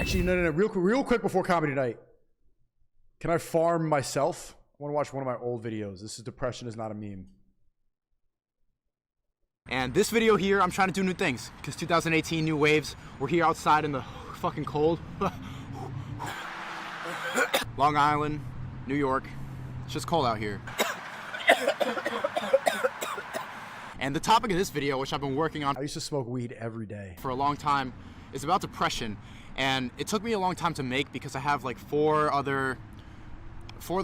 Actually, no. Real quick before comedy night. Can I farm myself? I want to watch one of my old videos. This is Depression is Not a Meme. And this video here, I'm trying to do new things because 2018 new waves. We're here outside in the fucking cold. Long Island, New York. It's just cold out here. And the topic of this video, which I've been working on I used to smoke weed every day for a long time, is about depression. And it took me a long time to make because I have like four other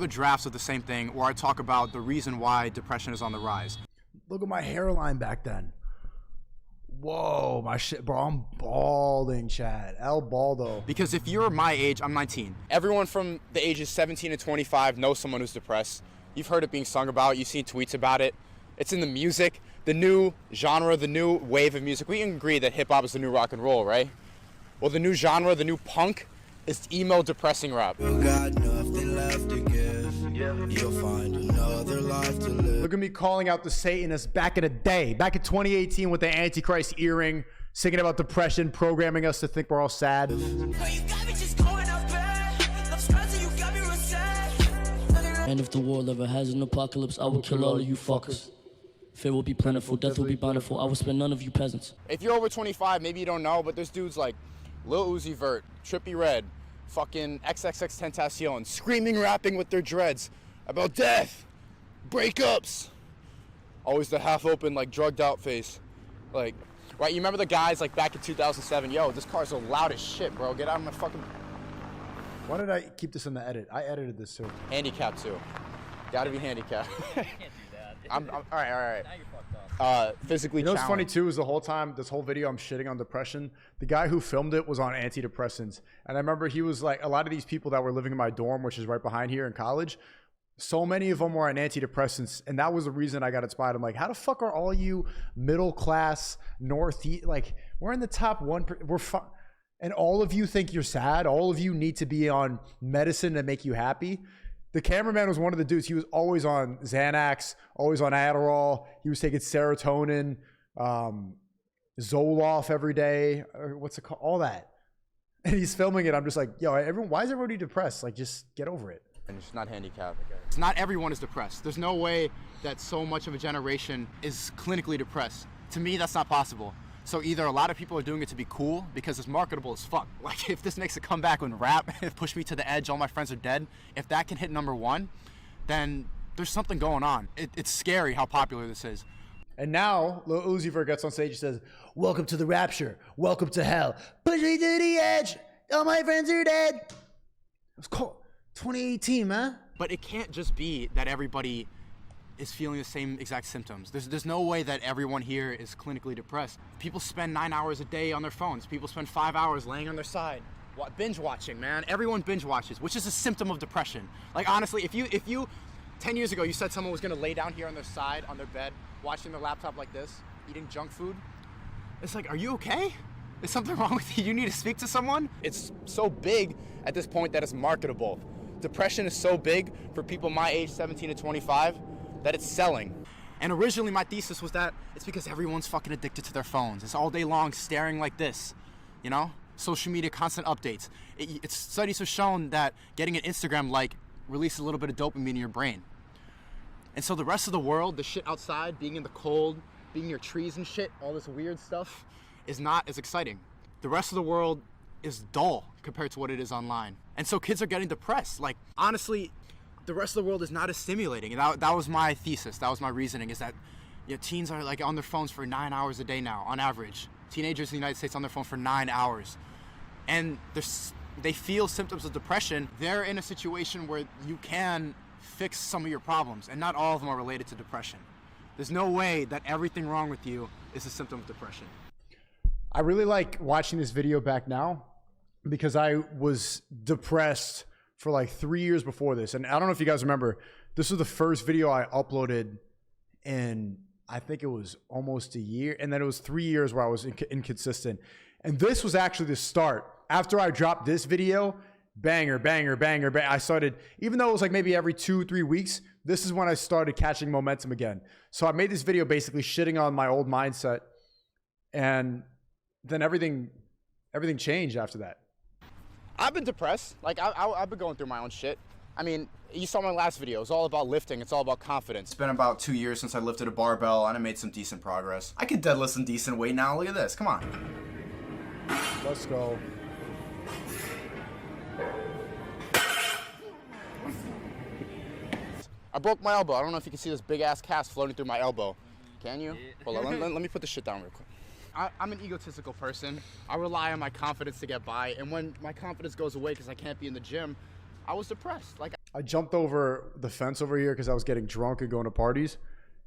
drafts of the same thing where I talk about the reason why depression is on the rise. Look at my hairline back then. Whoa, my shit, bro, I'm balding, Chad. El Baldo. Because if you're my age, I'm 19. Everyone from the ages 17 to 25 knows someone who's depressed. You've heard it being sung about, you've seen tweets about it. It's in the music, the new genre, the new wave of music. We can agree that hip hop is the new rock and roll, right? Well, the new genre, the new punk, is emo depressing rap. Look at me calling out the Satanists back in the day, back in 2018 with the Antichrist earring, singing about depression, programming us to think we're all sad. And if the world ever has an apocalypse, I will kill all of you fuckers. Fear will be plentiful, death will be bountiful. I will spare none of you peasants. If you're over 25, maybe you don't know, but there's dudes like Lil Uzi Vert, Trippie Redd, fucking XXXTentacion, screaming, rapping with their dreads about death, breakups. Always the half-open, like, drugged-out face. Like, right, you remember the guys, like, back in 2007, yo, this car's so loud as shit, bro. Get out of my fucking... Why did I keep this in the edit? I edited this, too. Handicapped, too. Gotta be handicapped. Can't do that. All right. Now you're fucked up. Physically You know what's funny, challenged. too, is the whole time, this whole video, I'm shitting on depression. The guy who filmed it was on antidepressants. And I remember he was like, a lot of these people that were living in my dorm, which is right behind here in college, so many of them were on antidepressants. And that was the reason I got inspired. I'm like, how the fuck are all you middle class, northeast, like, we're in the top 1%, we're fine. And all of you think you're sad. All of you need to be on medicine to make you happy. The cameraman was one of the dudes. He was always on Xanax, always on Adderall. He was taking serotonin, Zoloft every day. What's it called? All that. And he's filming it. I'm just like, yo, everyone, why is everybody depressed? Like, just get over it. And it's not handicapped. It's not everyone is depressed. There's no way that so much of a generation is clinically depressed. To me, that's not possible. So either a lot of people are doing it to be cool because it's marketable as fuck. Like if this makes a comeback when rap Push Me to the Edge, All My Friends Are Dead, if that can hit #1, then there's something going on. It's scary how popular this is. And now Lil Uzi Vert gets on stage and says, welcome to the rapture. Welcome to hell. Push me to the edge. All my friends are dead. It's called 2018, man. But it can't just be that everybody is feeling the same exact symptoms. There's no way that everyone here is clinically depressed. People spend 9 hours a day on their phones. People spend 5 hours laying on their side. Binge watching, man. Everyone binge watches, which is a symptom of depression. Like honestly, if you 10 years ago you said someone was gonna lay down here on their side, on their bed, watching their laptop like this, eating junk food, it's like, are you okay? Is something wrong with you? You need to speak to someone? It's so big at this point that it's marketable. Depression is so big for people my age, 17 to 25, that it's selling. And originally my thesis was that it's because everyone's fucking addicted to their phones. It's all day long staring like this, you know? Social media, constant updates. Studies have shown that getting an Instagram like releases a little bit of dopamine in your brain. And so the rest of the world, the shit outside, being in the cold, being near trees and shit, all this weird stuff, is not as exciting. The rest of the world is dull compared to what it is online. And so kids are getting depressed. Like, honestly, the rest of the world is not as stimulating. And that was my thesis. That was my reasoning, is that teens are like on their phones for 9 hours a day now, on average. Teenagers in the United States on their phone for 9 hours. And they feel symptoms of depression. They're in a situation where you can fix some of your problems, and not all of them are related to depression. There's no way that everything wrong with you is a symptom of depression. I really like watching this video back now because I was depressed for like 3 years before this. And I don't know if you guys remember, this was the first video I uploaded in, I think it was almost a year. And then it was 3 years where I was inconsistent. And this was actually the start. After I dropped this video, banger, banger, banger, banger, I started, even though it was like maybe every 2-3 weeks, this is when I started catching momentum again. So I made this video basically shitting on my old mindset. And then everything changed after that. I've been depressed. Like, I've been going through my own shit. I mean, you saw my last video. It's all about lifting. It's all about confidence. It's been about 2 years since I lifted a barbell, and I made some decent progress. I can deadlift some decent weight now. Look at this. Come on. Let's go. I broke my elbow. I don't know if you can see this big-ass cast floating through my elbow. Can you? Hold on, let me put this shit down real quick. I'm an egotistical person. I rely on my confidence to get by, and when my confidence goes away because I can't be in the gym, I was depressed. Like, I jumped over the fence over here because I was getting drunk and going to parties,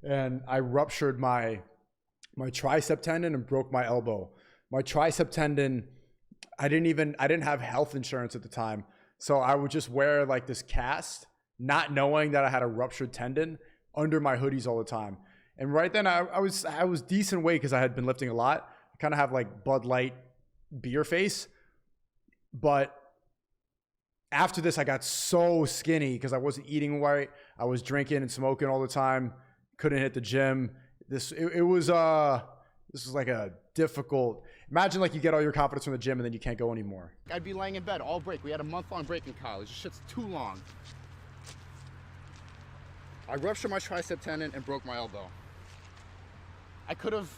and I ruptured my tricep tendon and broke my elbow. My tricep tendon, I didn't have health insurance at the time, so I would just wear like this cast, not knowing that I had a ruptured tendon under my hoodies all the time. And right then I was decent weight because I had been lifting a lot. I kind of have like Bud Light beer face, but after this I got so skinny because I wasn't eating right. I was drinking and smoking all the time. Couldn't hit the gym. This was like a difficult. Imagine like you get all your confidence from the gym and then you can't go anymore. I'd be laying in bed all break. We had a month-long break in college. This shit's too long. I ruptured my tricep tendon and broke my elbow. I could have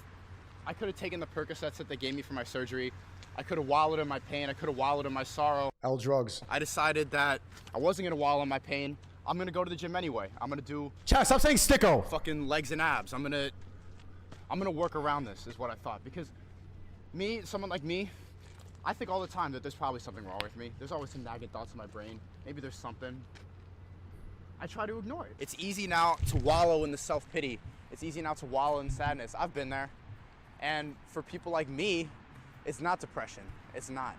taken the Percocets that they gave me for my surgery. I could have wallowed in my pain. I could have wallowed in my sorrow. L drugs. I decided that I wasn't gonna wallow in my pain. I'm gonna go to the gym anyway. I'm gonna do Chad, stop saying sticko. fucking legs and abs. I'm gonna work around this, is what I thought. Because someone like me, I think all the time that there's probably something wrong with me. There's always some nagging thoughts in my brain. Maybe there's something. I try to ignore it. It's easy now to wallow in the self-pity. It's easy now to wallow in sadness. I've been there. And for people like me, it's not depression. It's not.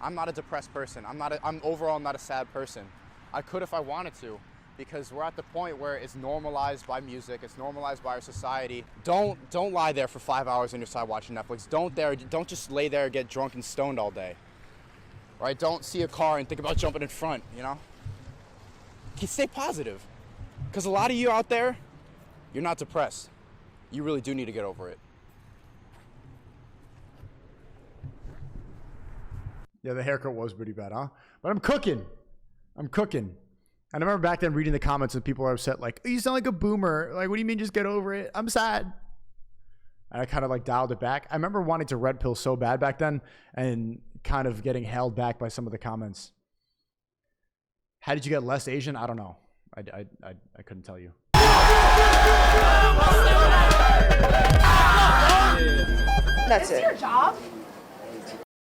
I'm not a depressed person. I'm overall not a sad person. I could if I wanted to, because we're at the point where it's normalized by music. It's normalized by our society. Don't lie there for 5 hours on your side watching Netflix. Don't just lay there and get drunk and stoned all day. Right? Don't see a car and think about jumping in front, you know? Stay positive. Because a lot of you out there, you're not depressed. You really do need to get over it. Yeah, the haircut was pretty bad, huh? But I'm cooking. And I remember back then reading the comments and people are upset, like, you sound like a boomer. Like, what do you mean just get over it? I'm sad. And I kind of like dialed it back. I remember wanting to red pill so bad back then and kind of getting held back by some of the comments. How did you get less Asian? I don't know. I couldn't tell you. That's it. Your job?